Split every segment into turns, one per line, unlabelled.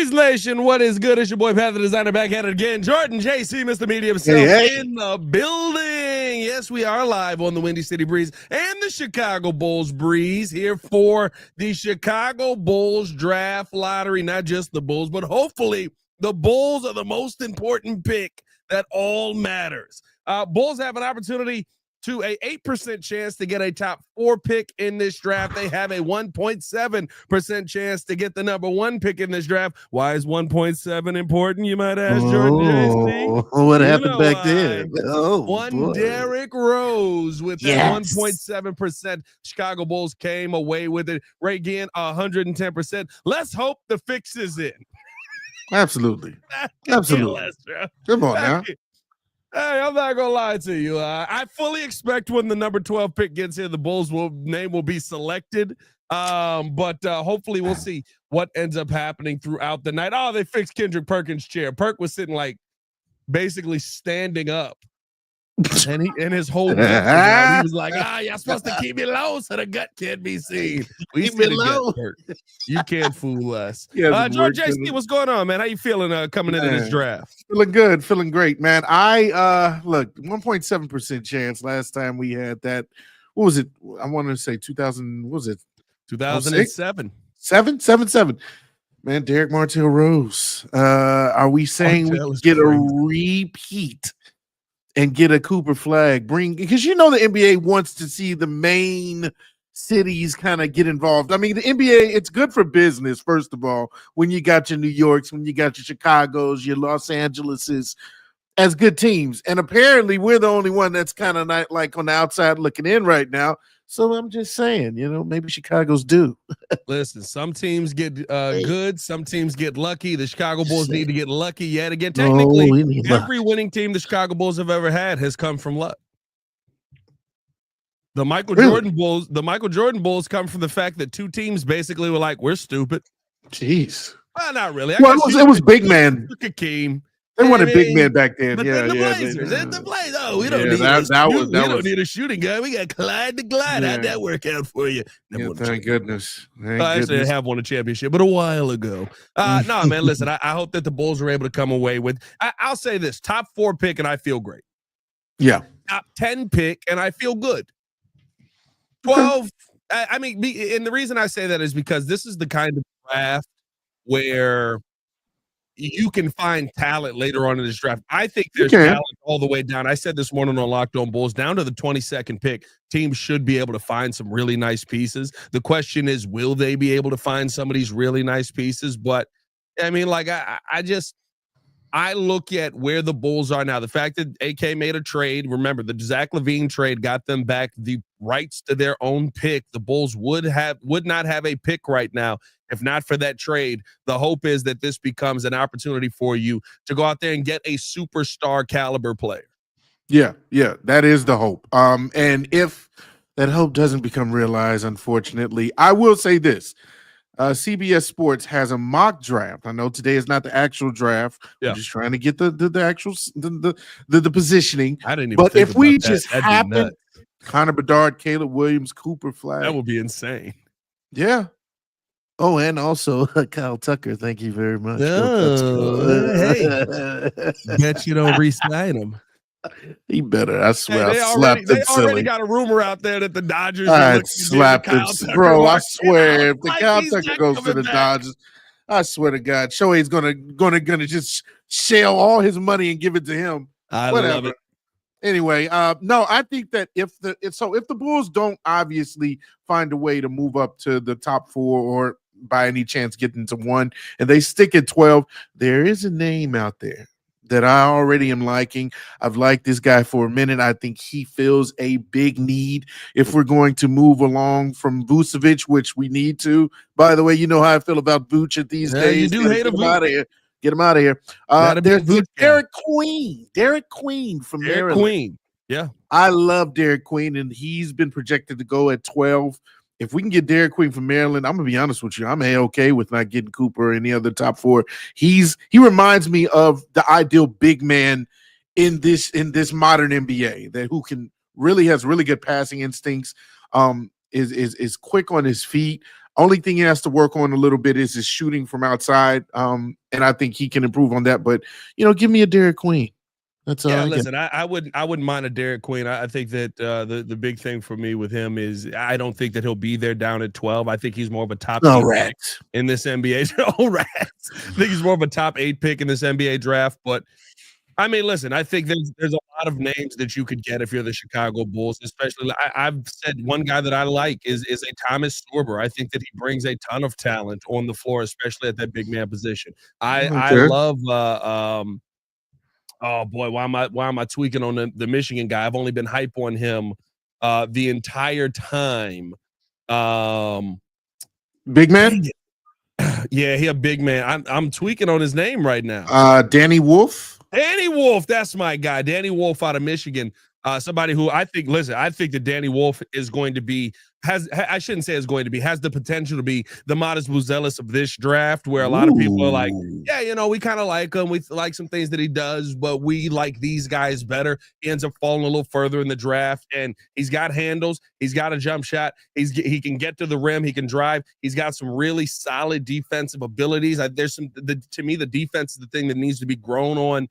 Breeze Nation, what is good? It's your boy Pat the Designer back at it again. Jordan JC, Mr. Media himself, in the building. Yes, we are live on the Windy City Breeze and the Chicago Bulls Breeze here for the Chicago Bulls Draft Lottery. Not just the Bulls, but hopefully the Bulls are the most important pick that all matters. Bulls have an opportunity to a 8% chance to get a top 4 pick in this draft. They have a 1.7% chance to get the number 1 pick in this draft. Why is 1.7 important, you might ask, Jordan JC?
What happened back then?
Derrick Rose with that 1.7%. Chicago Bulls came away with it. Ray Ginn, 110%. Let's hope the fix is in.
Absolutely. Absolutely. Come on now.
Hey, I'm not gonna lie to you. I fully expect when the number 12 pick gets here, the Bulls' name will be selected. But hopefully we'll see what ends up happening throughout the night. Oh, they fixed Kendrick Perkins' chair. Perk was sitting like basically standing up, and his whole gut was out. He was like, y'all supposed to keep it low so the gut can't be seen. We keep it low. You can't fool us. George JC, what's going on, man? How you feeling coming into this draft?
Feeling good, feeling great, man. I look, 1.7% chance last time we had that. What was it? I want to say 2000. What was it?
2007.
7. Man, Derek Martell Rose. Are we saying we get a repeat and get a Cooper Flag? Because the NBA wants to see the main cities kind of get involved. I mean, the NBA, it's good for business, first of all, when you got your New Yorks, when you got your Chicagos, your Los Angeleses as good teams. And apparently we're the only one that's kind of not like on the outside looking in right now. So I'm just saying, maybe Chicago's due.
Listen, some teams get good, some teams get lucky. The Chicago Bulls need to get lucky yet again. Technically, every winning team the Chicago Bulls have ever had has come from luck. The Michael Jordan Bulls come from the fact that two teams basically were like, we're stupid.
Jeez.
Well, not really.
It was big man.
Hakeem.
They wanted big men back then.
But
then
the Blazers. The Blazers. Oh, we don't need a shooting guy. We got Clyde the Glide. How'd that work out for you?
Thank goodness.
Actually, they have won a championship, but a while ago. No, man, listen, I hope that the Bulls are able to come away with, I'll say this, top 4 pick, and I feel great.
Yeah.
Top 10 pick, and I feel good. 12, and the reason I say that is because this is the kind of draft where you can find talent later on in this draft. I think there's talent all the way down. I said this morning on Locked On Bulls, down to the 22nd pick, teams should be able to find some really nice pieces. The question is, will they be able to find some of these really nice pieces? But I look at where the Bulls are now. The fact that AK made a trade, remember the Zach LaVine trade got them back the rights to their own pick. The Bulls would not have a pick right now if not for that trade. The hope is that this becomes an opportunity for you to go out there and get a superstar caliber player.
Yeah, that is the hope. And if that hope doesn't become realized, unfortunately, I will say this. CBS Sports has a mock draft. I know today is not the actual draft. Yeah. We're just trying to get the actual the positioning.
I didn't even
but
think
if we
that.
just happen, Connor Bedard, Caleb Williams, Cooper Flag.
That would be insane.
Yeah. Oh, and also Kyle Tucker. Thank you very much.
Hey. Bet you don't re-sign him.
He better. I swear.
They already got a rumor out there that the Dodgers
slapped him. Bro, I swear, if the Kyle Tucker goes to the Dodgers, I swear to God, Shohei's gonna just shell all his money and give it to him.
Whatever. Love it.
Anyway, no, I think that if the Bulls don't obviously find a way to move up to the top 4 or by any chance get into 1 and they stick at 12, there is a name out there that I already am liking. I've liked this guy for a minute. I think he fills a big need if we're going to move along from Vucevic, which we need to. By the way, you know how I feel about Vucevic these days.
You do hate him out of here.
Get him out of here. There's Derek Queen. Derek Queen from Maryland.
Queen. Yeah.
I love Derek Queen, and he's been projected to go at 12. If we can get Derek Queen from Maryland, I'm gonna be honest with you. I'm okay with not getting Cooper or any other top 4. He reminds me of the ideal big man in this modern NBA that who can has really good passing instincts. Is quick on his feet. Only thing he has to work on a little bit is his shooting from outside. And I think he can improve on that. But give me a Derek Queen. That's all.
Yeah, listen, I wouldn't mind a Derek Queen. I think that the big thing for me with him is I don't think that he'll be there down at 12. I think he's more of a top 8 pick in this NBA. All right. I think he's more of a top 8 pick in this NBA draft. But I mean, listen, I think there's a lot of names that you could get if you're the Chicago Bulls, especially I've said one guy that I like is a Thomas Sorber. I think that he brings a ton of talent on the floor, especially at that big man position. I love oh boy, why am I tweaking on the Michigan guy? I've only been hype on him the entire time.
Big man?
Yeah, he a big man. I'm tweaking on his name right now.
Danny Wolf?
Danny Wolf, that's my guy. Danny Wolf out of Michigan. Somebody who I think that Danny Wolf is going to be, has the potential to be the Modest Buzelis of this draft, where a lot of people are like, yeah, we kind of like him. We like some things that he does, but we like these guys better. He ends up falling a little further in the draft, and he's got handles. He's got a jump shot. He can get to the rim. He can drive. He's got some really solid defensive abilities. To me, the defense is the thing that needs to be grown on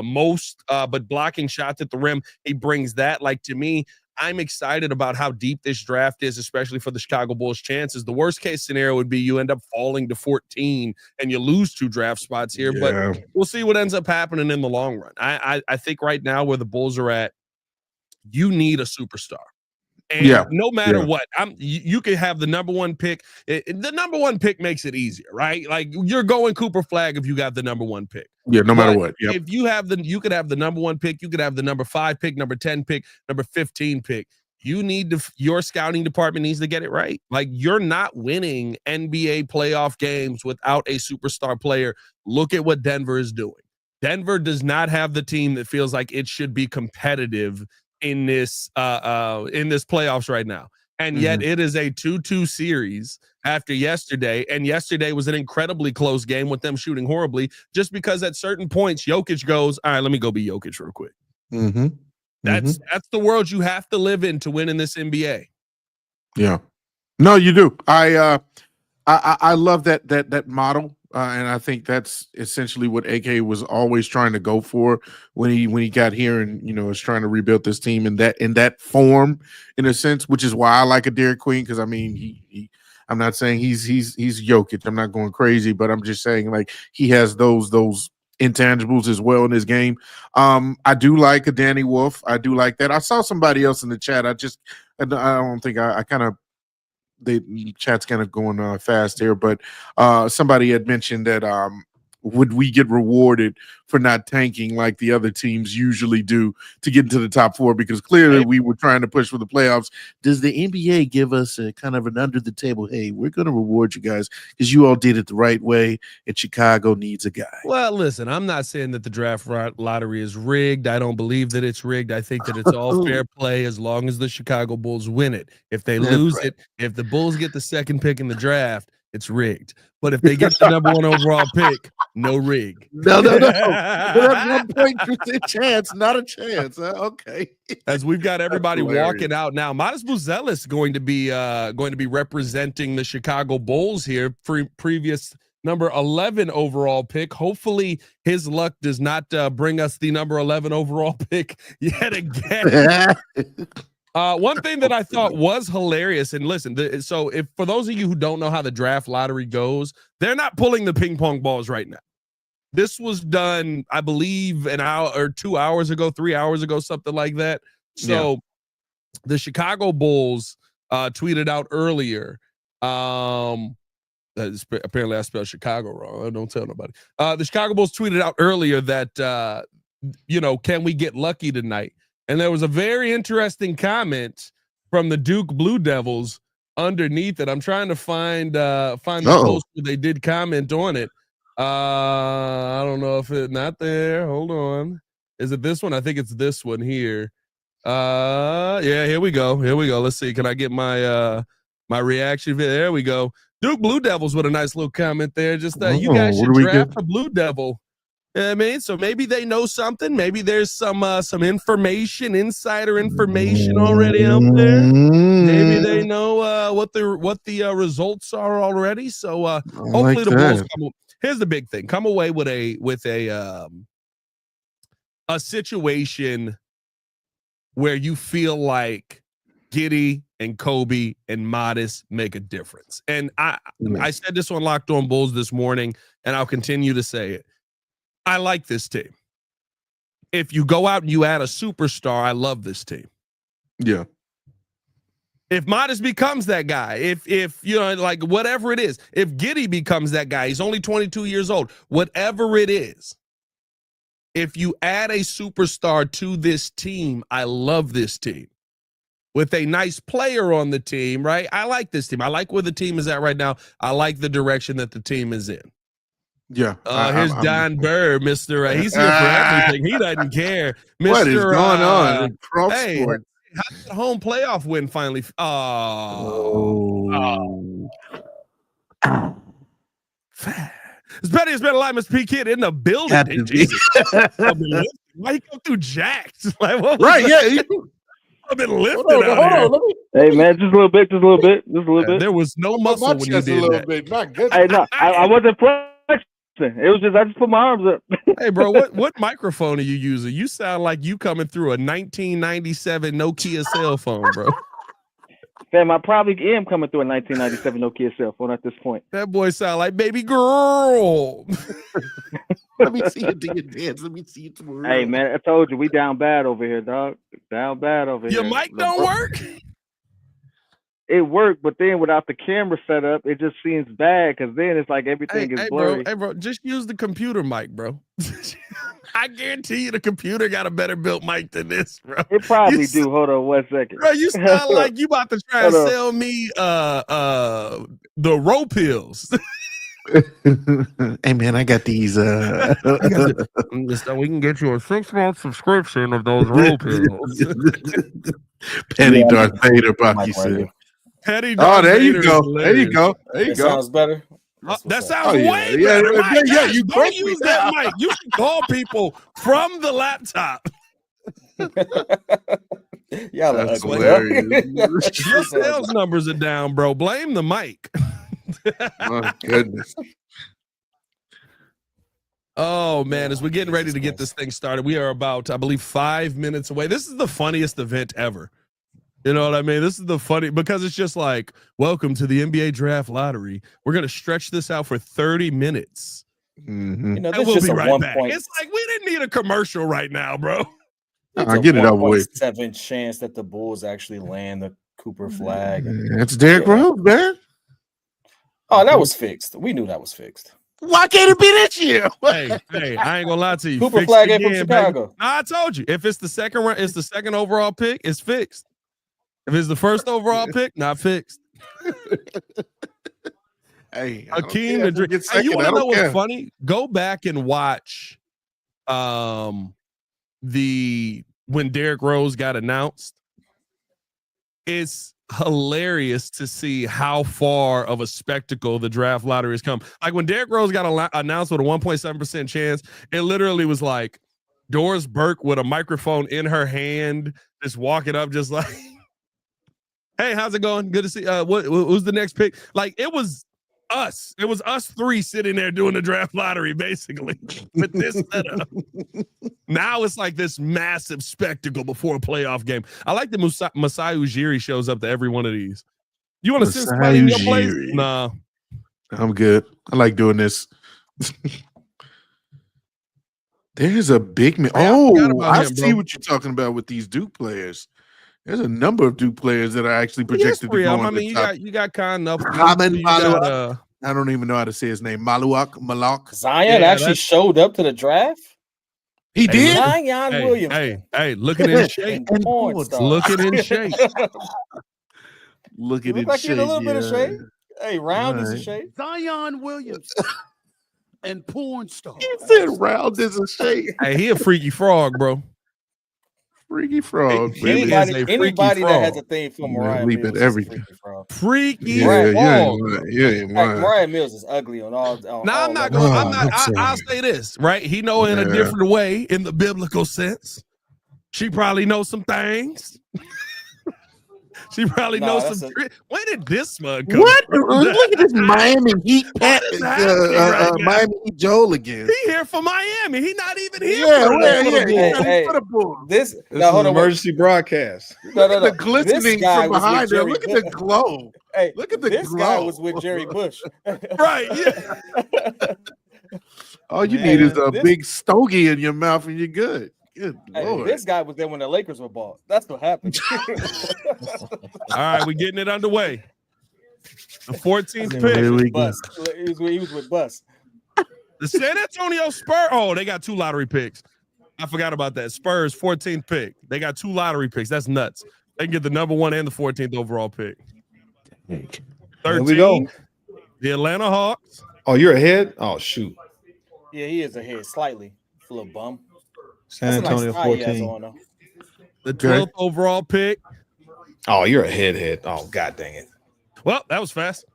most, but blocking shots at the rim, he brings that. Like, to me, I'm excited about how deep this draft is, especially for the Chicago Bulls' chances. The worst case scenario would be you end up falling to 14 and you lose 2 draft spots here, but we'll see what ends up happening in the long run. I think right now where the Bulls are at, you need a superstar. And no matter what, you could have the number 1 pick. The number 1 pick makes it easier, right? Like, you're going Cooper Flag if you got the number 1 pick.
Yeah, no matter what.
If you could have the number 1 pick, you could have the number 5 pick, number 10 pick, number 15 pick. Your scouting department needs to get it right. Like, you're not winning NBA playoff games without a superstar player. Look at what Denver is doing. Denver does not have the team that feels like it should be competitive in this playoffs right now. And yet it is a 2-2 series after yesterday. And yesterday was an incredibly close game with them shooting horribly, just because at certain points, Jokic goes, all right, let me go be Jokic real quick. That's the world you have to live in to win in this NBA.
Yeah. No, you do. I love that model. And I think that's essentially what AK was always trying to go for when he got here, and is trying to rebuild this team in that form, in a sense, which is why I like a Derek Queen, because I mean I'm not saying he's Jokic. I'm not going crazy, but I'm just saying, like, he has those intangibles as well in his game. I do like a Danny Wolf. I do like that. I saw somebody else in the chat. I don't think I kind of. The chat's kind of going fast here, but somebody had mentioned that would we get rewarded for not tanking like the other teams usually do to get into the top 4, because clearly we were trying to push for the playoffs. Does the NBA give us a kind of an under the table, hey, we're going to reward you guys because you all did it the right way and Chicago needs a guy?
Well, listen, I'm not saying that the draft lottery is rigged. I don't believe that it's rigged. I think that it's all fair play as long as the Chicago Bulls win it. If they lose it, if the Bulls get the 2nd pick in the draft, it's rigged. But if they get the number 1 overall pick, no rig.
No. That's 1% chance, not a chance. Okay.
As we've got everybody walking out now, Modest Buzelis going to be representing the Chicago Bulls here. Previous number 11 overall pick. Hopefully, his luck does not bring us the number 11 overall pick yet again. One thing that I thought was hilarious, and listen, so if for those of you who don't know how the draft lottery goes, they're not pulling the ping pong balls right now. This was done, I believe, an hour or 2 hours ago, 3 hours ago, something like that. So the Chicago Bulls tweeted out earlier. Apparently I spelled Chicago wrong. Don't tell nobody. The Chicago Bulls tweeted out earlier that, can we get lucky tonight? And there was a very interesting comment from the Duke Blue Devils underneath it. I'm trying to find the post where they did comment on it. I don't know if it's not there. Hold on. Is it this one? I think it's this one here. Yeah, here we go. Let's see. Can I get my my reaction? There we go. Duke Blue Devils with a nice little comment there. Just you guys should draft a Blue Devil I mean, so maybe they know something. Maybe there's some information, insider information already out there. Maybe they know what the results are already. So hopefully the Bulls come. Here's the big thing: come away with a situation where you feel like Giddey and Kobe and Modest make a difference. And I said this on Locked On Bulls this morning, and I'll continue to say it. I like this team. If you go out and you add a superstar, I love this team.
Yeah.
If Modest becomes that guy, if you know, like whatever it is, if Giddey becomes that guy, he's only 22 years old, whatever it is, if you add a superstar to this team, I love this team. With a nice player on the team, right? I like this team. I like where the team is at right now. I like the direction that the team is in.
Yeah.
Here's Don Burr, Mr. He's here for everything. He doesn't care. Mr.
What is going on in pro
sports? How's the home playoff win finally? It's better. It's been a lot, Mr. P. Kid in the building. Why you come through jacked? Like,
right, yeah.
I've been lifted out here.
Hey man, just a little bit.
There was no muscle when you did that.
My goodness.
Hey, no, I wasn't flexing. It was just I just put my arms up.
Hey, bro, what microphone are you using? You sound like you coming through a 1997 Nokia cell phone, bro.
Fam, I probably am coming through a 1997 Nokia cell phone at this point.
That boy sound like baby girl.
Let me see it, do you dance? Let me see it tomorrow.
Hey man, I told you we down bad over here, dog. Down bad over
here.
Your
mic don't work?
It worked, but then without the camera set up, it just seems bad because then it's like everything is blurry.
Bro, just use the computer mic, bro. I guarantee you the computer got a better built mic than this, bro.
It probably do. Hold on 1 second.
Bro, you sound like you about to try and sell me the row pills.
Hey man, I got these
so we can get you a 6-month subscription of those row pills.
Petty Darth Vader, Bucky said.
Petty Darth
there
Vader
you go. There you go. There you go.
Sounds better.
That sounds way better.
Yeah, you
don't use that mic. You should call people from the laptop.
Yeah,
that's hilarious.
Your sales numbers are down, bro. Blame the mic.
My goodness.
Oh man, as we're getting ready to get this thing started, we are about, I believe, 5 minutes away. This is the funniest event ever. You know what I mean? This is the funny, because it's just like, welcome to the NBA draft lottery. We're going to stretch this out for 30 minutes.
Mm-hmm.
You know,
and we'll be right back. It's like, we didn't need a commercial right now, bro.
I get it over with.
7 chance that the Bulls actually land the Cooper flag.
That's Derrick Rose, man.
Oh, that was fixed. We knew that was fixed.
Why can't it be this year?
hey, I ain't gonna lie to you.
Cooper flag ain't from Chicago.
Nah, I told you. If it's the second round, it's the second overall pick, it's fixed. If it's the first overall pick, not fixed.
Hey,
Akeem the Dream. Hey, you want to know what's funny? Go back and watch when Derrick Rose got announced. It's hilarious to see how far of a spectacle the draft lottery has come. Like when Derrick Rose got announced with a 1.7% chance, it literally was like Doris Burke with a microphone in her hand, just walking up, just like, hey, how's it going? Good to see. Who's the next pick? Like it was us. It was us three sitting there doing the draft lottery, basically, with this setup. Now it's like this massive spectacle before a playoff game. I like that Masai Ujiri shows up to every one of these. You want to send somebody in your place? Nah.
I'm good. I like doing this. There's a big man. I see what you're talking about with these Duke players. There's a number of Duke players that are actually projected to go on the top.
You got Khan up.
I don't even know how to say his name. Malak.
Zion actually showed up to the draft.
He did.
Zion Williams.
Hey, looking in shape. Looking in shape.
Looking in
like
shape.
A little bit of shape. Hey, round is a shape.
Zion Williams and porn star.
He said round is a shape.
Hey, he a freaky frog, bro.
Freaky frog.
Anybody that has a thing for Mariah
leap
Mills
at everything.
is a freaky frog.
Freaky
frog.
Mariah Mills is ugly on all.
Now I'm not going. I'll say this, right? He know in a different way, in the biblical sense. She probably knows some things. She probably knows some. Where did this one come from?
Look at this Miami Heat Miami Heat Joel again.
He here for Miami. He not even here.
For the Bulls. This is an
emergency broadcast.
Look at the glistening from behind him. Look at the glow.
Hey,
look at the
this
glow.
guy was with Jerry Bush.
Right. Yeah.
All you need is a big stogie in your mouth and you're good. Good Lord.
This guy was there when the Lakers were bought. That's what happened.
All right, we're getting it underway. The 14th pick.
He was with Bus.
The San Antonio Spurs. Oh, they got 2 lottery picks. I forgot about that. Spurs, 14th pick. They got 2 lottery picks. That's nuts. They can get the number 1 and the 14th overall pick. 13.
Here we go.
The Atlanta Hawks.
Oh, you're ahead? Oh, shoot.
Yeah, he is ahead slightly. A little bum.
San Antonio 14.
The 12th overall pick.
Oh, you're a head. Oh, God dang it.
Well, that was fast.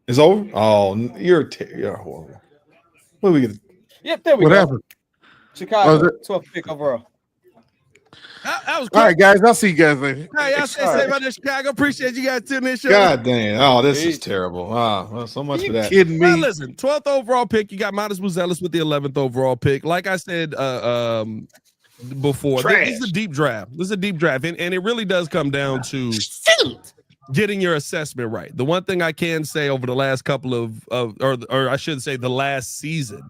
It's over? Oh, you're horrible. What do we get?
Yep, there we
go.
What
happened?
Chicago, 12th pick overall.
That was quick.
All right, guys. I'll see you guys later.
Hey, y'all say about the Chicago. Appreciate you guys tuning in.
God dang. Oh, this is terrible. Well, so much for that.
Kidding me?
Well, listen, 12th overall pick. You got Midas Buzelis with the 11th overall pick. Like I said before, this is a deep draft. And it really does come down to getting your assessment right. The one thing I can say over the last couple or I should say the last season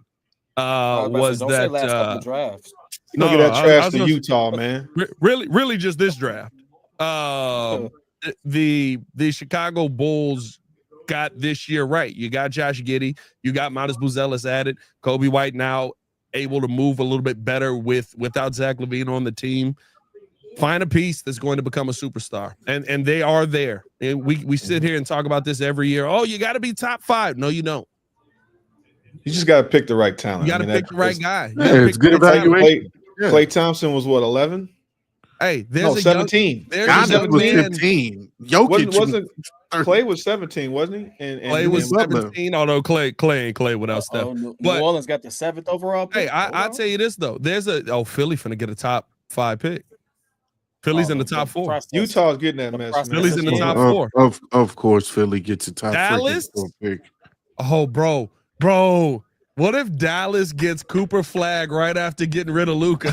was that
last couple drafts.
You gonna get that trash to Utah, man.
Really, just this draft. The Chicago Bulls got this year right. You got Josh Giddey. You got Midas Buzelis added. Kobe White now able to move a little bit better without Zach LaVine on the team. Find a piece that's going to become a superstar, and they are there. And we sit here and talk about this every year. Oh, you got to be top 5. No, you don't.
You just got to pick the right talent.
You got to pick the right guy.
It's good evaluation.
Klay Thompson was what, 11?
Hey, there's
17.
Giannis was 15. Jokic
wasn't Klay was 17, wasn't he? And
Klay was 17. Although Klay ain't Klay without Steph.
New Orleans got the 7th overall pick.
Hey, I'll tell you this though. There's Philly finna get a top 5 pick. Philly's in the top 4.
Utah's getting that mess.
Philly's in the top 4.
Of course, Philly gets a top
Dallas
pick.
Oh, bro. What if Dallas gets Cooper Flag right after getting rid of Luka?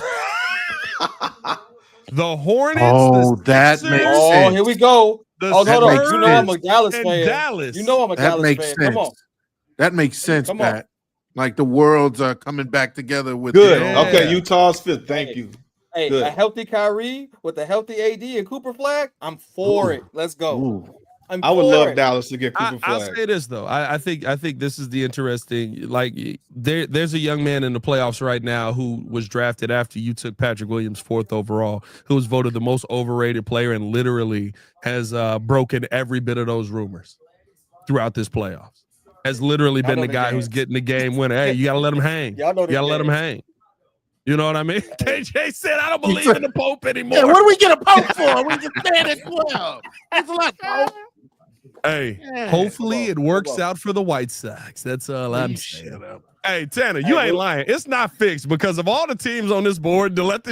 The Hornets.
Oh, that makes sense.
Oh, here we go.
Hold
on. You know I'm a Dallas fan.
Dallas.
You know I'm a Dallas fan. Come on.
That makes sense, Pat. Like the worlds are coming back together with
good. Okay, Utah's 5th. Thank you.
Hey, good. A healthy Kyrie with a healthy AD and Cooper Flag. I'm for it. Let's go.
I would love Dallas to get Cooper Flag.
I'll say this though. I think this is the interesting. Like there's a young man in the playoffs right now who was drafted after you took Patrick Williams 4th overall, who was voted the most overrated player and literally has broken every bit of those rumors throughout this playoffs. Has literally been the guy who's getting the game winner. Hey, you gotta let him hang. You gotta let him hang. You know what I mean? KJ said, I don't believe in the Pope anymore.
Yeah, what do we get a Pope for? We can stand at 12. Thanks a lot, Pope.
Hey, hopefully it works out for the White Sox. That's all I'm saying. Hey, Tanner, you ain't lying. It's not fixed because of all the teams on this board to let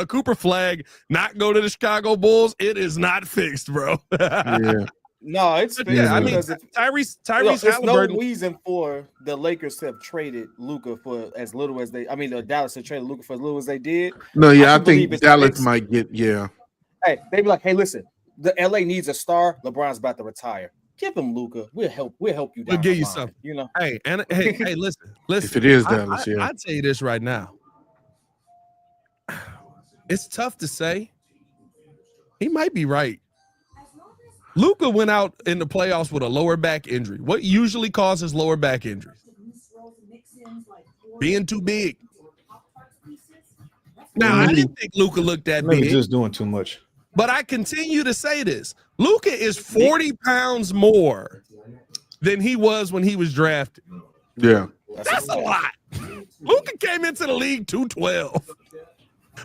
Cooper Flag not go to the Chicago Bulls. It is not fixed, bro.
Yeah.
No, it's fixed.
Yeah, I mean, Tyrese
there's no reason for the Lakers to have traded Luka for as little as they. Dallas to trade Luka for as little as they did.
No, yeah, I think Dallas might get. Yeah.
Hey, they be like, hey, listen, the LA needs a star. LeBron's about to retire. Give him Luka. We'll help you.
We'll give you something. You know. Hey, listen.
If it is Dallas, yeah.
I'll tell you this right now. It's tough to say. He might be right. Luka went out in the playoffs with a lower back injury. What usually causes lower back injuries? Being too big. Now, I didn't think Luka looked that big.
Maybe just doing too much.
But I continue to say this. Luka is 40 pounds more than he was when he was drafted.
Yeah.
That's a lot. Luka came into the league 212.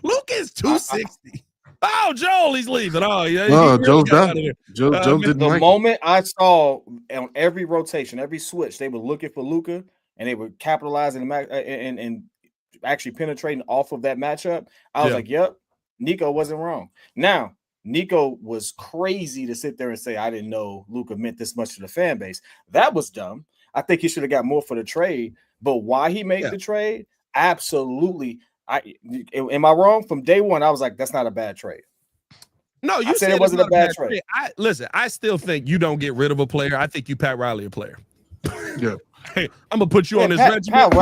Luka is 260. Oh, Joel, he's leaving. Oh, yeah.
Oh,
Really
Joe's
got out
done.
of there.
Joe didn't
The
like
moment I saw on every rotation, every switch, they were looking for Luka and they were capitalizing and actually penetrating off of that matchup. I was like, yep, Nico wasn't wrong. Now, Nico was crazy to sit there and say, I didn't know Luka meant this much to the fan base. That was dumb. I think he should have got more for the trade. But why he made the trade? Absolutely. Am I wrong? From day one, I was like, that's not a bad trade.
No, you said
it wasn't a bad trade.
Listen, I still think you don't get rid of a player. I think you Pat Riley a player.
Yeah.
Hey, I'm gonna put you on this
regiment.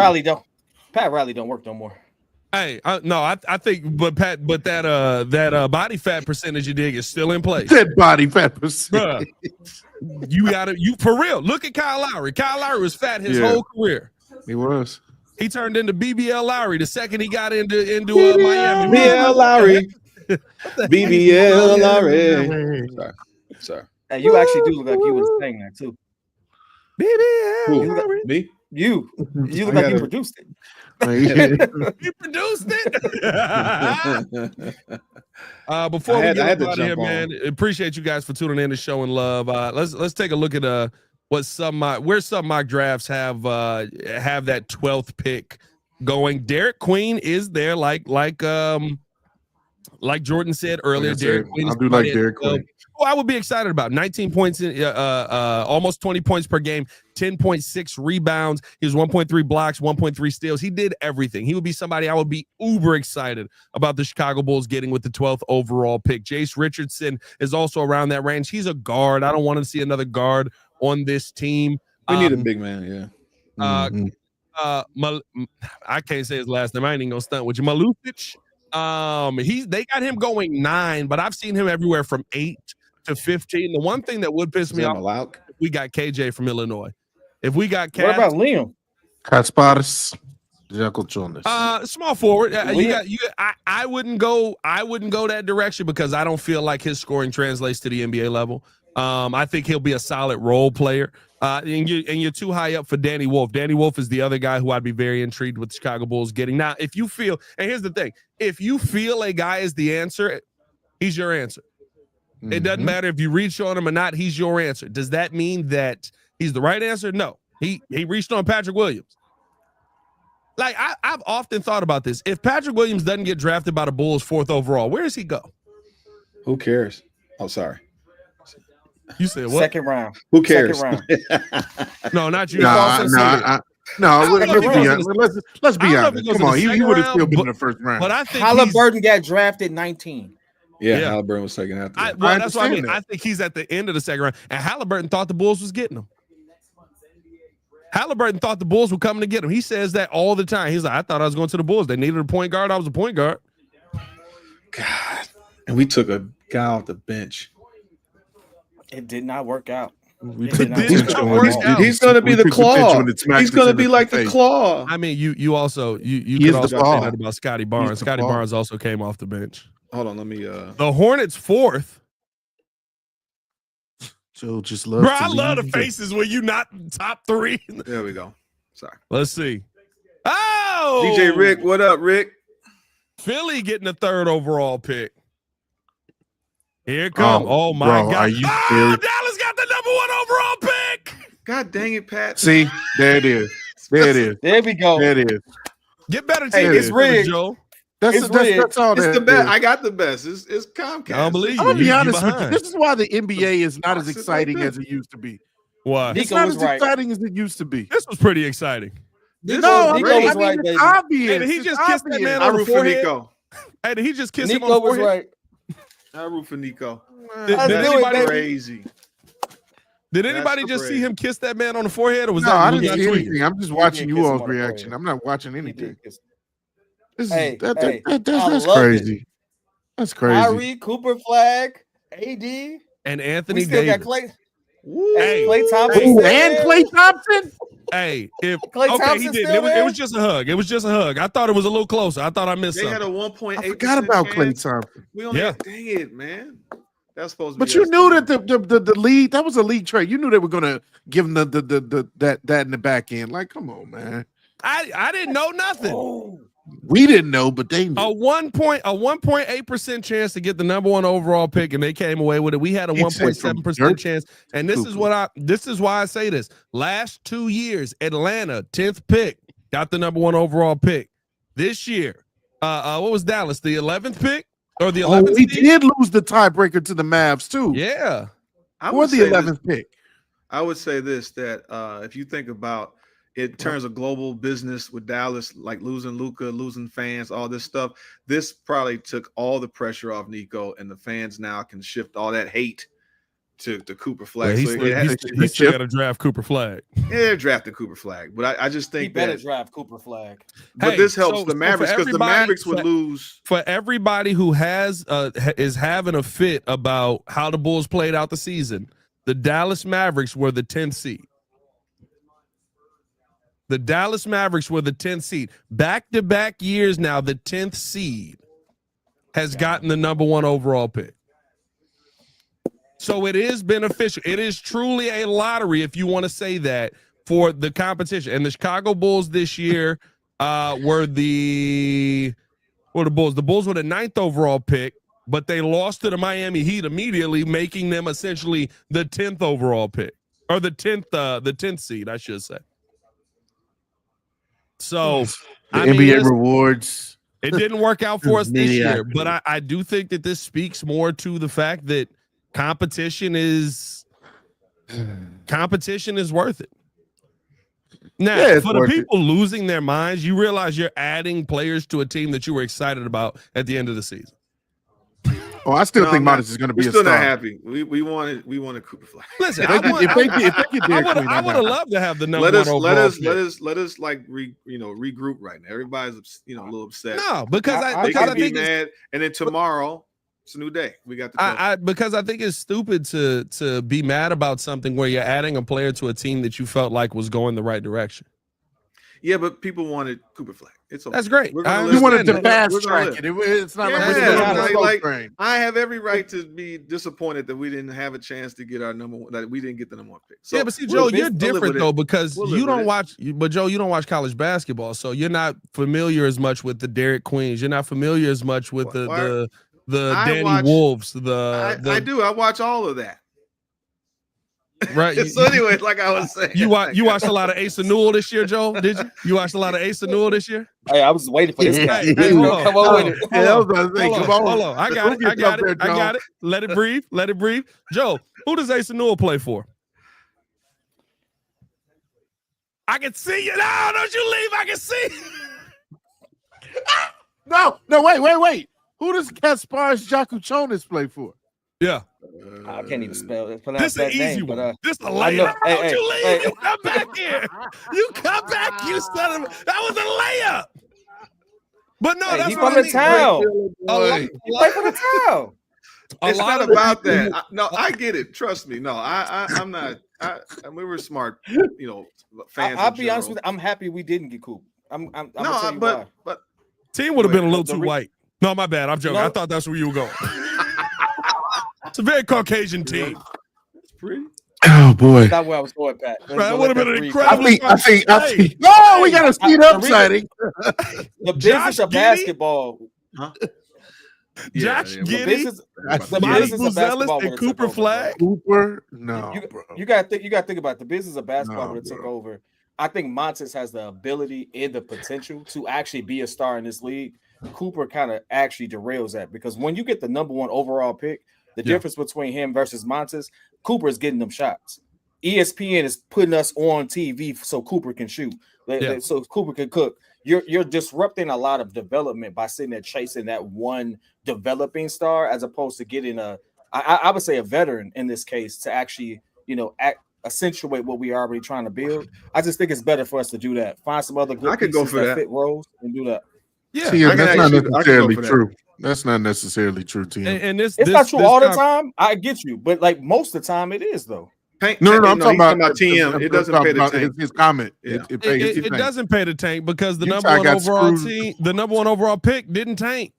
Pat Riley don't work no more.
Hey, I think, but that body fat percentage you dig is still in place.
That body fat percentage.
You for real. Look at Kyle Lowry. Kyle Lowry was fat his whole career.
He was.
He turned into BBL Lowry the second he got into Miami.
BBL Lowry. BBL Lowry. Sorry.
Hey, you actually do look like you was saying that too.
BBL Lowry.
Me?
You look like you produced it.
You produced it. Before we get out of here, man, appreciate you guys for tuning in to Show and Love. Let's take a look at where some mock drafts have that 12th pick going. Derek Queen is there, like Jordan said earlier. Derek Queen.
I do like Derek Queen.
I would be excited about 19 points, almost 20 points per game, 10.6 rebounds. He was 1.3 blocks, 1.3 steals. He did everything. He would be somebody I would be uber excited about the Chicago Bulls getting with the 12th overall pick. Jace Richardson is also around that range. He's a guard. I don't want to see another guard on this team.
We need a big man, yeah.
I can't say his last name. I ain't even gonna stunt with you. Malusic. They got him going 9, but I've seen him everywhere from 8 to 15. The one thing that would piss me off, we got KJ from Illinois. If we got
what about Liam?
Kasparis, Jonas.
Small forward. I wouldn't go that direction because I don't feel like his scoring translates to the NBA level. I think he'll be a solid role player. And you're too high up for Danny Wolf. Danny Wolf is the other guy who I'd be very intrigued with the Chicago Bulls getting. Now, if you feel, and here's the thing, if you feel a guy is the answer, he's your answer. It doesn't matter if you reach on him or not, he's your answer. Does that mean that he's the right answer? No. He reached on Patrick Williams. Like, I've often thought about this. If Patrick Williams doesn't get drafted by the Bulls 4th overall, where does he go?
Who cares? Oh, sorry.
You said what?
Second round.
Who cares?
Second round.
No, not you.
Let's be honest. Come on, he would have still been in the first round.
But I think
Halliburton got drafted 19.
Yeah, Halliburton was taken after that.
That's what I mean. I think he's at the end of the second round. And Halliburton thought the Bulls was getting him. Halliburton thought the Bulls were coming to get him. He says that all the time. He's like, I thought I was going to the Bulls. They needed a point guard. I was a point guard.
God. And we took a guy off the bench.
It did not work out.
He's going to be the claw. He's going to be like the claw.
I mean, you also could also say that about Scotty Barnes. Scotty Barnes also came off the bench.
Hold on, let me.
The Hornets 4th.
Joe just loves.
Bro, I love the faces when you not top 3.
There we go. Sorry.
Let's see. Oh,
DJ Rick, what up, Rick?
Philly getting the 3rd overall pick. Here it comes. Oh my God.
Are you serious?
Dallas got the #1 overall pick.
God dang it, Pat.
See, there it is.
There we go.
There it is.
Get better
Hey,
team.
it's rigged.
Joe.
That's all.
It's the best. I got the best. It's Comcast.
I don't believe you.
I'll be honest with you. This is why the NBA is not as exciting as it used to be.
Why?
It's not as exciting as it used to be.
This was pretty exciting.
No,
Nico was right, baby.
It's obvious.
Hey, did he just kissed that man
I
on the
root for
forehead?
Nico.
Hey, did he just kiss him on
Nico
the
was
forehead?
right.
I root for Nico.
Did
Crazy.
Did anybody just see him kiss that man on the forehead, or was
No,
that?
I didn't see anything. I'm just watching you all's reaction. I'm not watching anything. That's crazy. That's crazy.
Kyrie, Cooper Flag, AD,
And Anthony
we still
Davis.
got Clay.
Hey,
Klay Thompson.
And Klay Thompson.
Hey, if
Klay
okay,
Thompson
he didn't.
still
It
there?
was just a hug. It was just a hug. I thought it was a little closer. I thought I missed
They had
something.
a 1.8%.
I forgot about Klay
chance.
Thompson.
We only
Yeah.
dang it, man. That's supposed to be.
But you knew that the league, that was a league trade. You knew they were gonna give him that in the back end. Like, come on, man.
I didn't know nothing.
Oh.
We didn't know, but they knew.
A 1.8% chance to get the number 1 overall pick, and they came away with it. We had a 1.7% chance, and this is why I say this. Last 2 years, Atlanta 10th pick got the number 1 overall pick. This year, what was Dallas? The 11th pick or the 11th?
We did lose the tiebreaker to the Mavs too.
Yeah,
or the 11th pick.
I would say this, that if you think about in terms of global business with Dallas, like losing Luka, losing fans, all this stuff, this probably took all the pressure off Nico, and the fans now can shift all that hate to Cooper Flag.
Yeah, he still got to draft Cooper Flag.
Yeah, drafted Cooper Flag, but I just think
he better draft Cooper Flag.
But this helps the Mavericks because the Mavericks would lose.
For everybody who is having a fit about how the Bulls played out the season, the Dallas Mavericks were the 10th seed. The Dallas Mavericks were the 10th seed. Back-to-back years now, the 10th seed has gotten the number 1 overall pick. So it is beneficial. It is truly a lottery, if you want to say that, for the competition. And the Chicago Bulls this year were the Bulls. The Bulls were the 9th overall pick, but they lost to the Miami Heat immediately, making them essentially the 10th overall pick, or the 10th seed, I should say. So
the NBA rewards.
It didn't work out for us this year, but I do think that this speaks more to the fact that competition is worth it. Now, for the people losing their minds, you realize you're adding players to a team that you were excited about at the end of the season.
Oh, I still think Modest is going to be a
star.
Still
not happy. We wanted Cooper Flag.
Listen, I would have loved to have the number 1 overall pick.
Let us like regroup right now. Everybody's a little upset.
No, because I think
mad, and then tomorrow it's a new day. We got the
because I think it's stupid to be mad about something where you're adding a player to a team that you felt like was going the right direction.
Yeah, but people wanted Cooper Flag. It's okay.
That's great.
You wanted to fast track it. It's not
like I have every right to be disappointed that we didn't have a chance to get our number 1. That we didn't get the number 1 pick. So
yeah, but see, Joe, you're different though because you don't watch. But Joe, you don't watch college basketball, so you're not familiar as much with the Derek Queens. You're not familiar as much with the Danny Wolves. I
do. I watch all of that.
Right.
So anyway, like I was saying,
you watched a lot of Asa Newell this year, Joe? Did you? You watched a lot of Asa Newell this year?
Hey, I was waiting for this guy.
Come on with it.
Hold
on. I got it. Let it breathe. Joe, who does Asa Newell play for? I can see you. No, don't you leave. I can see.
No, wait. Who does Kasparis Jakuchonis play for?
Yeah.
I can't even spell it.
This is an easy one. This is a layup. Don't you leave. You come back here. You come back, you son of a... That was a layup. But no, that's
from the town.
He played
for the town.
It's not about that. I get it. Trust me. No, I'm not. We were smart, fans.
I'll be honest with you. I'm happy we didn't get Coop. I'm gonna tell you why.
But team would have been a little too white. No, my bad. I'm joking. No. I thought that's where you were going. It's a very Caucasian team.
It's pretty.
Oh boy,
that's not where I was going, Pat.
That would have been an incredible.
I think. No, we got to speed up, sighting.
The business of basketball.
Huh?
Josh Giddey,
the business of basketball,
and Cooper Flag.
Cooper, no,
you got to think about it. The business of basketball when it took over. I think Montes has the ability and the potential to actually be a star in this league. Cooper kind of actually derails that because when you get the number 1 overall pick, the difference between him versus Montes, Cooper is getting them shots. ESPN is putting us on TV so Cooper can shoot, so Cooper can cook. You're disrupting a lot of development by sitting there chasing that one developing star as opposed to getting I would say a veteran in this case to actually accentuate what we are already trying to build. I just think it's better for us to do that. Find some other good pieces that fit roles and do that.
Yeah, that's not necessarily true. That's not necessarily true, Tim.
And it's
not true all the time. I get you, but like most of the time, it is though.
No, I'm talking about
TM. It doesn't pay the tank.
His comment.
It doesn't pay the tank because the number 1 overall team, the number 1 overall pick didn't tank.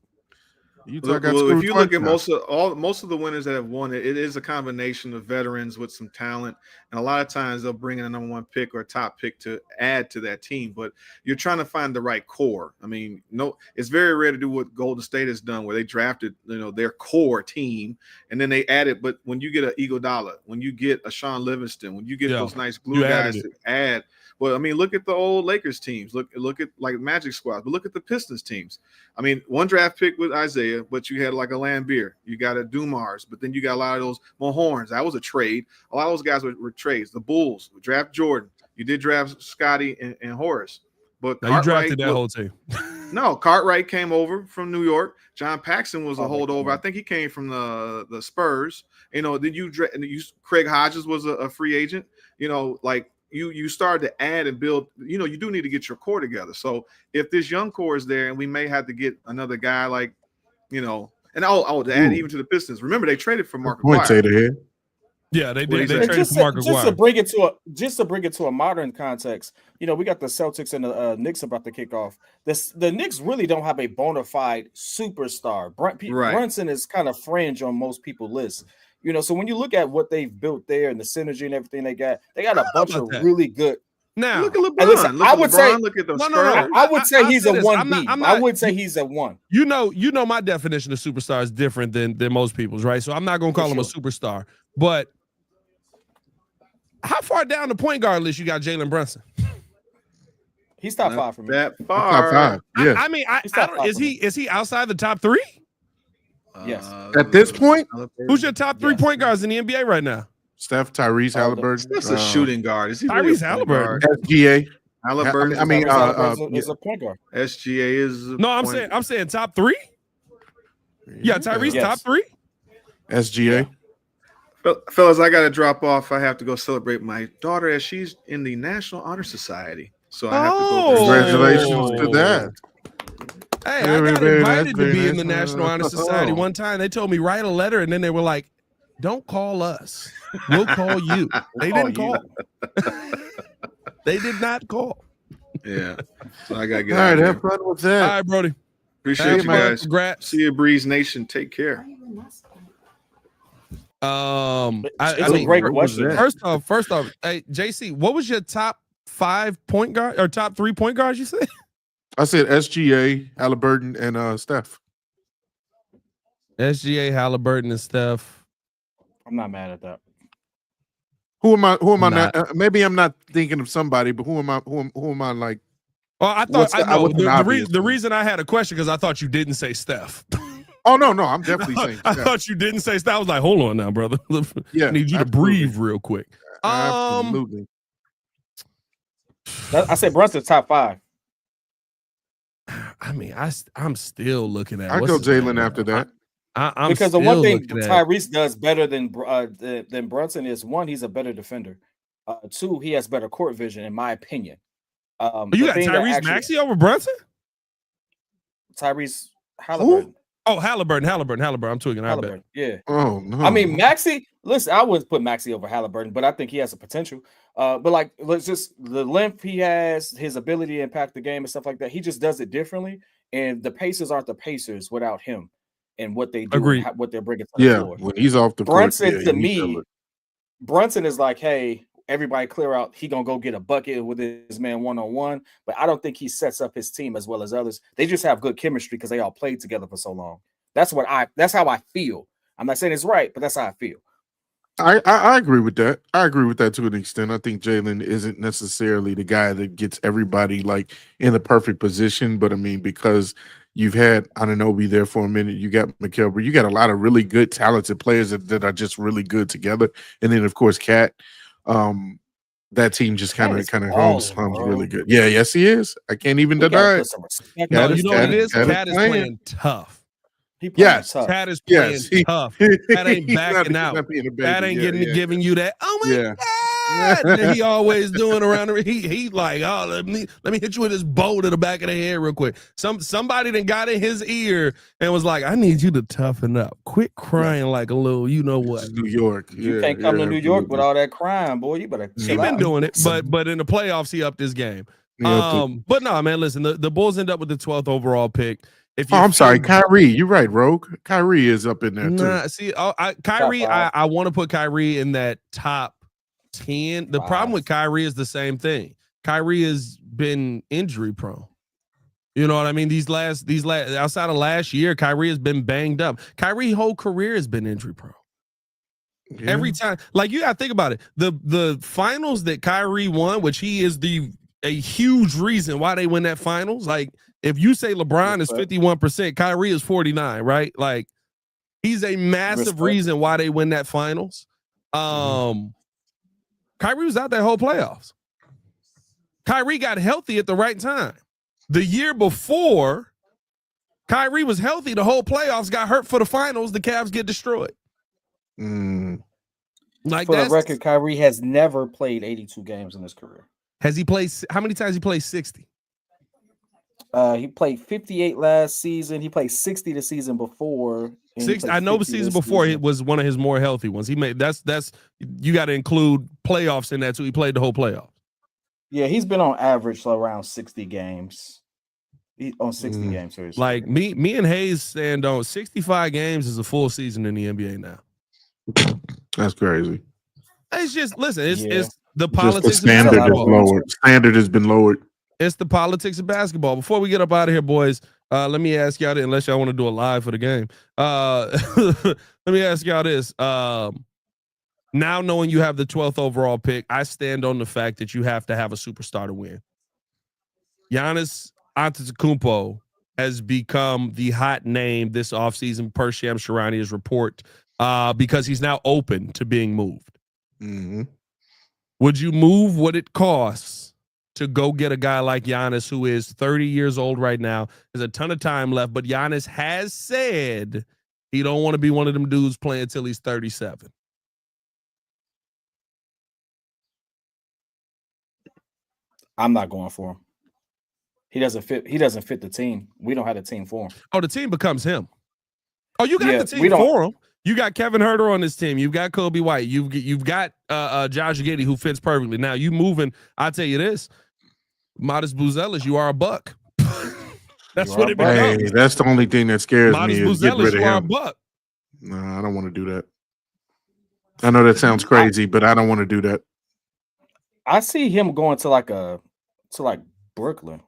If you look at most of the winners that have won it, it is a combination of veterans with some talent And a lot of times they'll bring in a number 1 pick or a top pick to add to that team. But you're trying to find the right core. I mean, no, it's very rare to do what Golden State has done, where they drafted, their core team and then they added. But when you get an Iguodala, when you get a Sean Livingston, when you get those nice glue guys to add. Well, I mean, look at the old Lakers teams. Look at like Magic squads, but look at the Pistons teams. I mean, 1 draft pick with Isaiah, but you had like a Lambeer. You got a Dumars, but then you got a lot of those Mahorns. That was a trade. A lot of those guys were trades. The Bulls draft Jordan. You did draft Scotty and Horace. But
you drafted that whole team.
No, Cartwright came over from New York. John Paxson was a holdover. I think he came from the Spurs. Craig Hodges was a free agent. You started to add and build, you do need to get your core together. So if this young core is there, and we may have to get another guy like, and to add even to the Pistons. Remember, they traded for Mark McGuire.
Yeah, they did. They traded for Mark McGuire.
Just to bring it to a modern context, we got the Celtics and the Knicks about to kick off. The Knicks really don't have a bona fide superstar. Brunson is kind of fringe on most people's lists. So when you look at what they've built there and the synergy and everything they got a bunch of really good.
Now look at LeBron. Listen, look at the Spurs.
I would say he's a 1B. I would say he's a 1.
My definition of superstar is different than most people's, right? So I'm not going to call him a superstar. But how far down the point guard list you got Jalen Brunson?
He's top 5 for me.
That far.
Top 5. Yeah.
I mean, is he outside the top 3?
Yes.
At this point,
who's your top 3 point guards in the NBA right now?
Steph, Tyrese Halliburton.
That's a shooting guard. Is he
Tyrese Halliburton?
SGA.
Halliburton.
Is a point guard.
SGA is.
No, I'm saying top 3. Yeah, Tyrese top 3.
SGA.
Fellas, I got to drop off. I have to go celebrate my daughter as she's in the National Honor Society. So I have to go.
Congratulations to that.
Hey, I got invited to be in the National Honor Society one time. They told me write a letter, and then they were like, "Don't call us. We'll call you." They didn't call. They did not call.
Yeah. So I gotta get
all
out
right.
of
Have fun with that.
All right, Brody.
Appreciate you guys.
Congrats.
See you, Breeze Nation. Take care.
It's a great question.
First off, hey, JC, what was your top 5 point guard or top 3 point guards you said?
I said SGA, Halliburton, and Steph.
SGA, Halliburton, and Steph.
I'm not mad at that.
Who am I not? Maybe I'm not thinking of somebody, but who am I? Who am I like?
Well, I thought the reason I had a question because I thought you didn't say Steph.
Oh no, I'm definitely saying Steph.
I thought you didn't say Steph. I was like, hold on now, brother.
Yeah,
I need you to breathe real quick.
Absolutely.
I said Brunson's top 5.
I mean, I'm still looking at.
I go Jalen after that.
I'm
because the one thing Tyrese does better than Brunson is, 1, he's a better defender. 2, he has better court vision, in my opinion.
You got Tyrese Maxey over Brunson?
Tyrese Halliburton.
Oh, Halliburton. I'm tweaking.
Halliburton. Yeah.
Oh no.
I mean, Maxey. Listen, I wouldn't put Maxey over Halliburton, but I think he has a potential. But like, let's just the length he has, his ability to impact the game and stuff like that. He just does it differently, and the Pacers aren't the Pacers without him and what they do, and what they're bringing to the floor.
When he's off the
Brunson
court,
to me, Brunson is like, hey, everybody clear out. He gonna go get a bucket with his man 1-on-1, but I don't think he sets up his team as well as others. They just have good chemistry because they all played together for so long. That's how I feel. I'm not saying it's right, but that's how I feel.
I agree with that. I agree with that to an extent. I think Jalen isn't necessarily the guy that gets everybody like in the perfect position, but I mean, because you've had Anunoby there for a minute, you got McKelvey, you got a lot of really good, talented players that are just really good together, and then of course Cat. That team just kind of hums really good. Yeah, yes, he is. I can't even deny it.
No, you know what it is? Cat is playing tough.
Yes,
Cat is playing tough. That ain't backing out. That ain't giving you that. Oh my God. That he always doing around the he like, oh, let me hit you with this bow to the back of the head real quick. Somebody that got in his ear and was like, I need you to toughen up. Quit crying like a little, you know what?
New York.
You can't come to New York with all that crying, boy. You better chill
He's been doing it, but in the playoffs he upped his game. But no, man, listen, the Bulls end up with the 12th overall pick.
I'm sorry, Kyrie. You're right, Rogue. Kyrie is up in there too.
See, Kyrie, I want to put Kyrie in that top 10. The problem with Kyrie is the same thing. Kyrie has been injury prone. You know what I mean? These last outside of last year, Kyrie has been banged up. Kyrie's whole career has been injury prone. Yeah. Every time, like, you gotta think about it. The finals that Kyrie won, which he is a huge reason why they win that finals. Like, if you say LeBron is 51%, Kyrie is 49, right? Like, he's a massive reason why they win that finals. Kyrie was out that whole playoffs. Kyrie got healthy at the right time. The year before, Kyrie was healthy the whole playoffs, got hurt for the finals, the Cavs get destroyed.
Like, for the record, Kyrie has never played 82 games in his career.
Has he played? How many times he played 60?
He played 58 last season. He played 60 the season before.
60. I know the season before it was one of his more healthy ones. He made that's you got to include playoffs in that too. He played the whole playoff.
Yeah, he's been on average around 60 games. On 60 games.
Like me and Hayes stand on 65 games is a full season in the NBA now.
That's crazy.
It's just it's the politics.
Just the standard is lowered. Standard has been lowered.
It's the politics of basketball. Before we get up out of here, boys, let me ask y'all this, unless y'all want to do a live for the game. Let me ask y'all this. Now knowing you have the 12th overall pick, I stand on the fact that you have to have a superstar to win. Giannis Antetokounmpo has become the hot name this offseason per Shams Charania's report because he's now open to being moved. Would you move what it costs to go get a guy like Giannis, who is 30 years old right now? There's a ton of time left, but Giannis has said he don't want to be one of them dudes playing until he's 37.
I'm not going for him. He doesn't fit the team. We don't have the team for him.
Oh, the team becomes him. Oh, you got the team for him. You got Kevin Huerter on this team. You've got Kobe White. You've got Josh Giddey, who fits perfectly. Now you moving. I'll tell you this: Modest Buzelis, you are a buck. That's what it becomes.
Hey, that's the only thing that scares
Modest
me is get rid of him.
You are a buck.
No, I don't want to do that. I know that sounds crazy, but I don't want to do that.
I see him going to Brooklyn.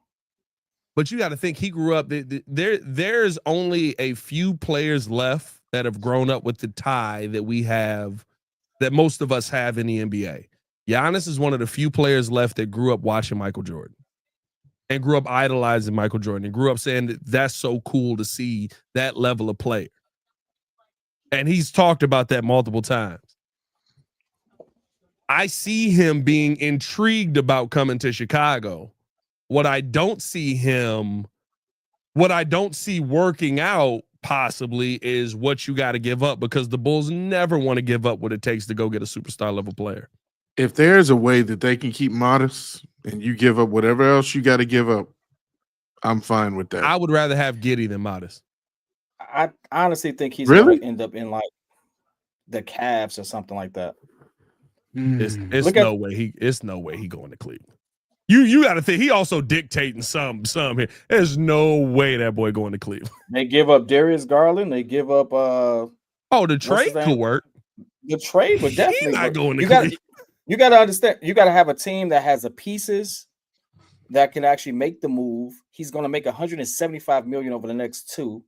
But you got to think he grew up. There's only a few players left that have grown up with the tie that we have, that most of us have in the NBA. Giannis is one of the few players left that grew up watching Michael Jordan and grew up idolizing Michael Jordan and grew up saying that that's so cool to see that level of player. And he's talked about that multiple times. I see him being intrigued about coming to Chicago. What I don't see working out possibly is what you got to give up, because the Bulls never want to give up what it takes to go get a superstar level player.
If there's a way that they can keep Modest and you give up whatever else you got to give up, I'm fine with that.
I would rather have Giddey than Modest.
I honestly think he's going to end up in like the Cavs or something like that.
It's no way he going to Cleveland. You got to think he also dictating some here. There's no way that boy going to Cleveland.
They give up Darius Garland. They give up.
The trade could work.
The trade would definitely
not
work.
Going to Cleveland.
You got to understand. You got to have a team that has the pieces that can actually make the move. He's going to make $175 million over the next 2.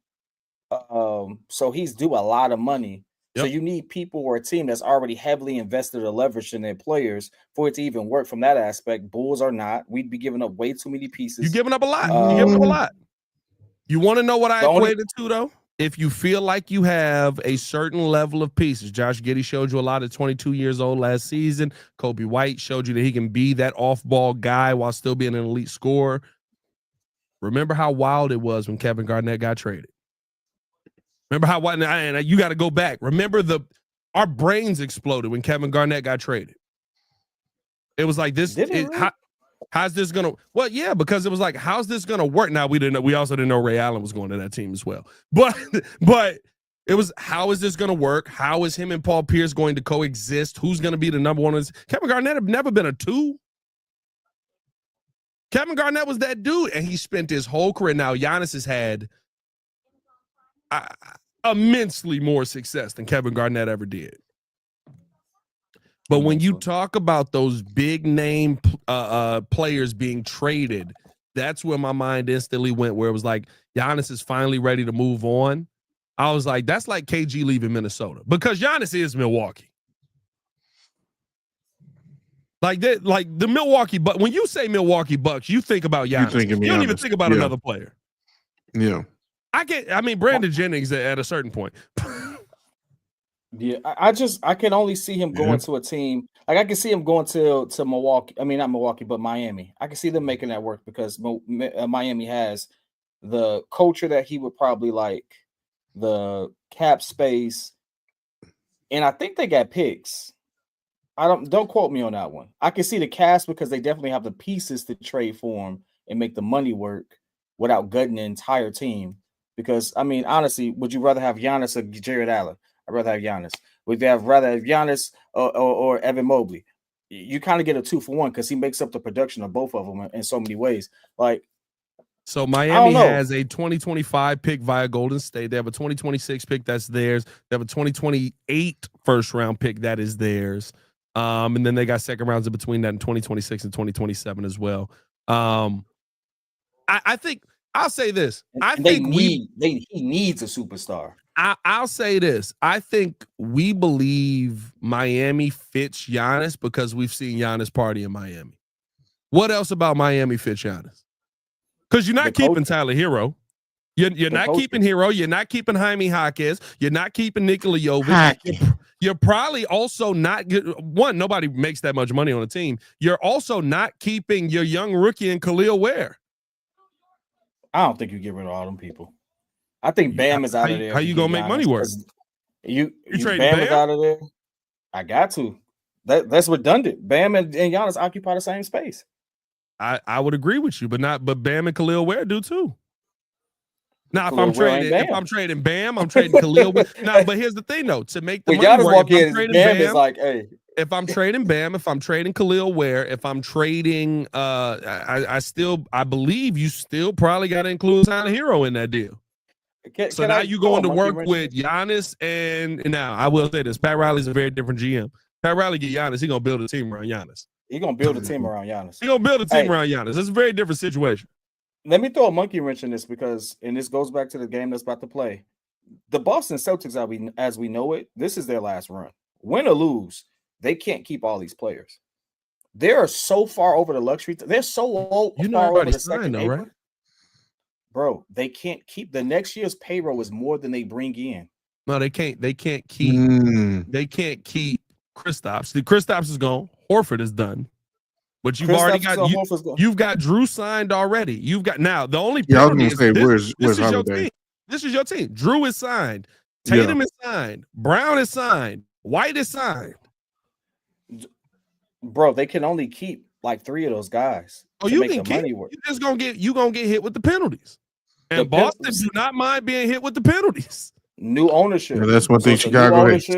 So he's due a lot of money. Yep. So you need people or a team that's already heavily invested or leveraged in their players for it to even work from that aspect. Bulls are not. We'd be giving up way too many pieces.
You're giving up a lot. You want to know what I equated to, though? If you feel like you have a certain level of pieces, Josh Giddey showed you a lot at 22 years old last season. Kobe White showed you that he can be that off-ball guy while still being an elite scorer. Remember how wild it was when Kevin Garnett got traded. Remember how, and you got to go back. Remember our brains exploded when Kevin Garnett got traded. It was like this. How's this gonna? Well, yeah, because it was like, how's this gonna work? Now we didn't know. We also didn't know Ray Allen was going to that team as well. But it was, how is this gonna work? How is him and Paul Pierce going to coexist? Who's gonna be the number one? Kevin Garnett have never been a 2. Kevin Garnett was that dude, and he spent his whole career. Now Giannis has had immensely more success than Kevin Garnett ever did. But when you talk about those big name players being traded, that's where my mind instantly went, where it was like, Giannis is finally ready to move on. I was like, that's like KG leaving Minnesota, because Giannis is Milwaukee. Like that, like the Milwaukee Bucks. When you say Milwaukee Bucks, you think about Giannis. You don't even think about another player.
Yeah.
I mean, Brandon Jennings at a certain point.
Yeah, I can only see him going to a team. Like I can see him going to Milwaukee. I mean, not Milwaukee, but Miami. I can see them making that work because Miami has the culture that he would probably like, the cap space, and I think they got picks. Don't quote me on that one. I can see the cast because they definitely have the pieces to trade for him and make the money work without gutting the entire team. Because I mean, honestly, would you rather have Giannis or Jared Allen? I'd rather have Giannis. Would you rather have Giannis or Evan Mobley? You kind of get a 2-for-1 because he makes up the production of both of them in so many ways. Like,
so Miami has a 2025 pick via Golden State. They have a 2026 pick that's theirs. They have a 2028 first round pick that is theirs. And then they got second rounds in between that in 2026 and 2027 as well. I think I'll say this.
He needs a superstar.
I'll say this. I think we believe Miami fits Giannis because we've seen Giannis party in Miami. What else about Miami fits Giannis? Because you're not keeping Tyler Hero. You're not keeping Hero. You're not keeping Jaime Jaquez. You're not keeping Nikola Jovic. You're probably also not one. Nobody makes that much money on a team. You're also not keeping your young rookie in Khalil Ware.
I don't think you get rid of all them people. I think Bam is out of there.
How you gonna make money work?
You trading Bam is out of there. I got to. That's redundant. Bam and Giannis occupy the same space.
I would agree with you, but Bam and Khalil Ware do too. Now, if I'm trading Bam, I'm trading Khalil. No, but here's the thing, though. To make the money work, if I'm trading Bam, if I'm trading Khalil Ware, if I'm trading, I believe you still probably got to include Tyler Hero in that deal. So now you going to work with Giannis, and now I will say this: Pat Riley's a very different GM. Pat Riley get Giannis, he's gonna build a team around Giannis.
He's gonna build a team around Giannis.
He's gonna build a team around Giannis. It's a very different situation.
Let me throw a monkey wrench in this and this goes back to the game that's about to play. The Boston Celtics, as we know it, this is their last run. Win or lose, they can't keep all these players. They are so far over the luxury. They're so far over the second apron. Right? Bro, they can't keep the next year's payroll is more than they bring in.
No, they can't. They can't keep. They can't keep Kristaps. The Kristaps is gone. Horford is done. But you've already got you've got Drew signed already. You've got now the only penalty is this is your team. This is your team. Drew is signed. Tatum is signed. Brown is signed. White is signed.
Bro, they can only keep like 3 of those guys.
Oh, you can keep. You're just gonna get hit with the penalties. And Boston do not mind being hit with the penalties.
New ownership.
Yeah, that's one thing Chicago hates.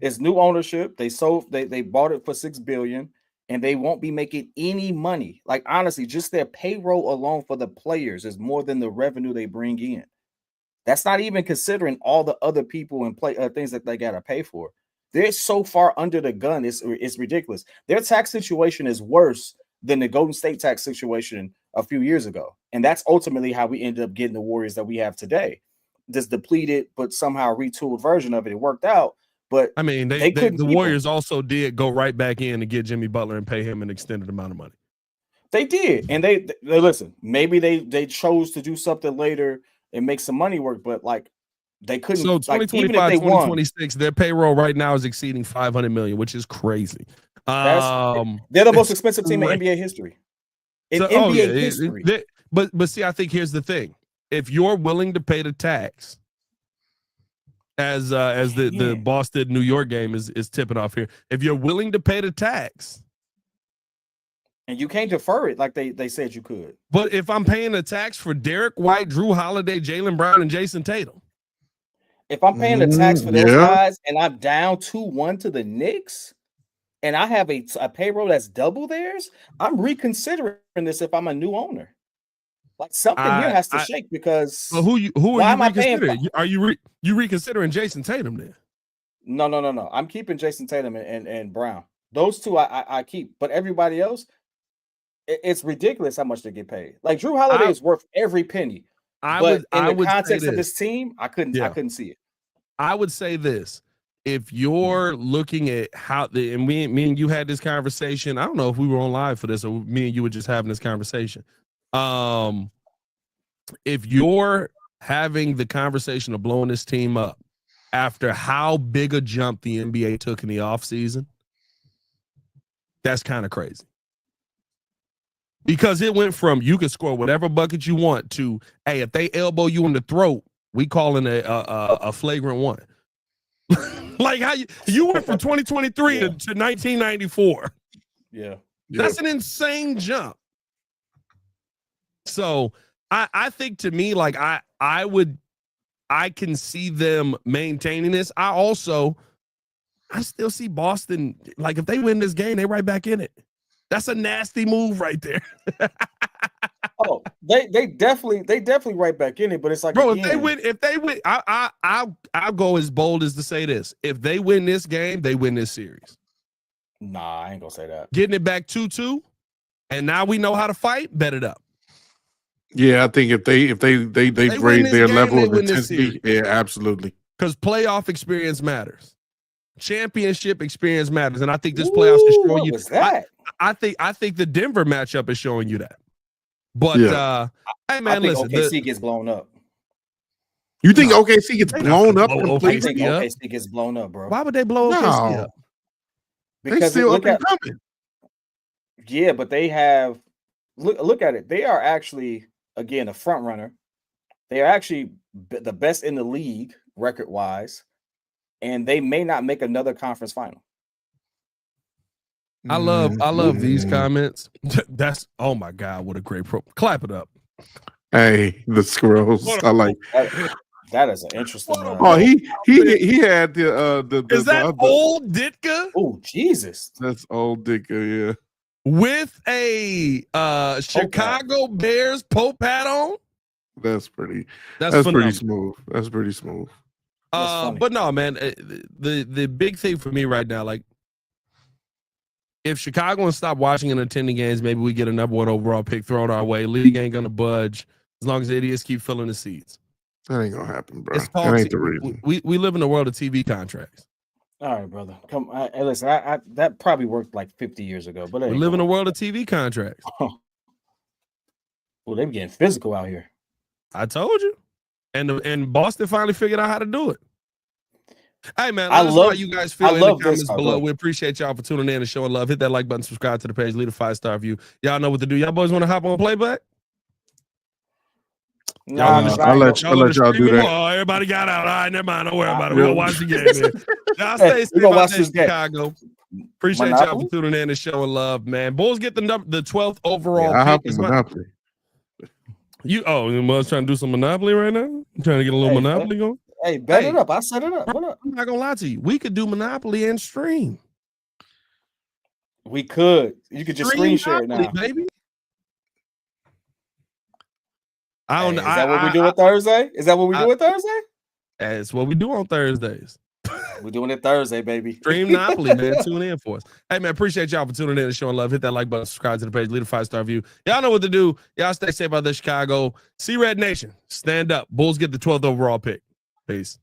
It's new ownership. They bought it for $6 billion. And they won't be making any money. Like, honestly, just their payroll alone for the players is more than the revenue they bring in. That's not even considering all the other people and things that they got to pay for. They're so far under the gun. It's ridiculous. Their tax situation is worse than the Golden State tax situation a few years ago. And that's ultimately how we ended up getting the Warriors that we have today. This depleted, but somehow retooled version of it. It worked out. But
I mean, the Warriors also did go right back in and get Jimmy Butler and pay him an extended amount of money.
They did, and they listen. Maybe they chose to do something later and make some money work, but like they couldn't.
So 2025, 2026, their payroll right now is exceeding $500 million, which is crazy.
They're the most expensive team in NBA history. History.
But see, I think here's the thing: if you're willing to pay the tax. As the Boston New York game is tipping off here. If you're willing to pay the tax,
and you can't defer it like they said you could.
But if I'm paying the tax for Derek White, Drew Holiday, Jaylen Brown, and Jason Tatum,
if I'm paying the tax for those guys, and I'm down 2-1 to the Knicks, and I have a payroll that's double theirs, I'm reconsidering this if I'm a new owner. Like something here has to shake because
who are you reconsidering? Are you reconsidering Jason Tatum then?
No. I'm keeping Jason Tatum and Brown. Those two I keep, but everybody else, it's ridiculous how much they get paid. Like Drew Holiday is worth every penny. But in the context of this team, I couldn't see it.
I would say this. If you're looking at how and me and you had this conversation, I don't know if we were on live for this or me and you were just having this conversation. If you're having the conversation of blowing this team up after how big a jump the NBA took in the offseason, that's kind of crazy. Because it went from you can score whatever bucket you want to, hey, if they elbow you in the throat, we call it a flagrant one. Like how you went from 2023 to 1994.
Yeah.
That's an insane jump. So I think to me, like I can see them maintaining this. I still see Boston, like if they win this game, they right back in it. That's a nasty move right there.
Oh, they definitely right back in it, but it's like,
bro, if they win, I'll go as bold as to say this. If they win this game, they win this series.
Nah, I ain't gonna say that.
Getting it back 2-2, and now we know how to fight, bet it up.
Yeah, I think if they raise their level of intensity, yeah, absolutely.
Because playoff experience matters. Championship experience matters. And I think this playoffs is showing you
that.
I think the Denver matchup is showing you that. But hey man,
I think
listen,
OKC gets blown up.
You think OKC gets blown up?
I think OKC gets blown up, bro.
Why would they blow OKC up?
Because they still up and coming.
Yeah, but they have look at it. They are actually, again, a front runner. They are actually the best in the league record-wise, and they may not make another conference final.
I love these comments. That's, oh my God, what a great clap it up.
Hey, the squirrels. I like
that is an interesting.
He had the
is that old Ditka?
Oh Jesus,
that's old Ditka. Yeah,
with a Chicago Bears Pope hat on.
That's pretty smooth. That's pretty smooth.
But no, man, the big thing for me right now, like, if Chicagoans stop watching and attending games, maybe we get a number one overall pick thrown our way. League ain't gonna budge as long as the idiots keep filling the seats.
That ain't gonna happen, bro.
It's
that ain't the reason.
We live in a world of TV contracts.
All right, brother. Come, listen. That probably worked like 50 years ago, but
we live in a world of TV contracts.
Well, they're getting physical out here.
I told you, and Boston finally figured out how to do it. Hey man,
I
let us know how you guys feel in the comments below. We appreciate y'all for tuning in and showing love. Hit that like button, subscribe to the page, leave a 5-star review. Y'all know what to do. Y'all boys want to hop on playback?
I'll let y'all do that.
Oh, everybody got out. All right, never mind. Don't worry about it. We'll watch the game. Man. Y'all stay safe out there in Chicago. Appreciate y'all for tuning in and showing love, man. Bulls get the 12th overall pick.
Monopoly.
I was trying to do some Monopoly right now. I'm trying to get a little Monopoly going.
Hey, bet it up. I set it up. What up?
I'm not gonna lie to you. We could do Monopoly and stream.
We could. You could just screen share it now,
baby.
Is that what we do on Thursday? Is that what we do on Thursday?
That's what we do on Thursdays.
We're doing it Thursday, baby.
Stream Monopoly, man. Tune in for us. Hey, man, appreciate y'all for tuning in and showing love. Hit that like button, subscribe to the page, leave a 5-star review. Y'all know what to do. Y'all stay safe out there, Chicago. See Red Nation. Stand up. Bulls get the 12th overall pick. Peace.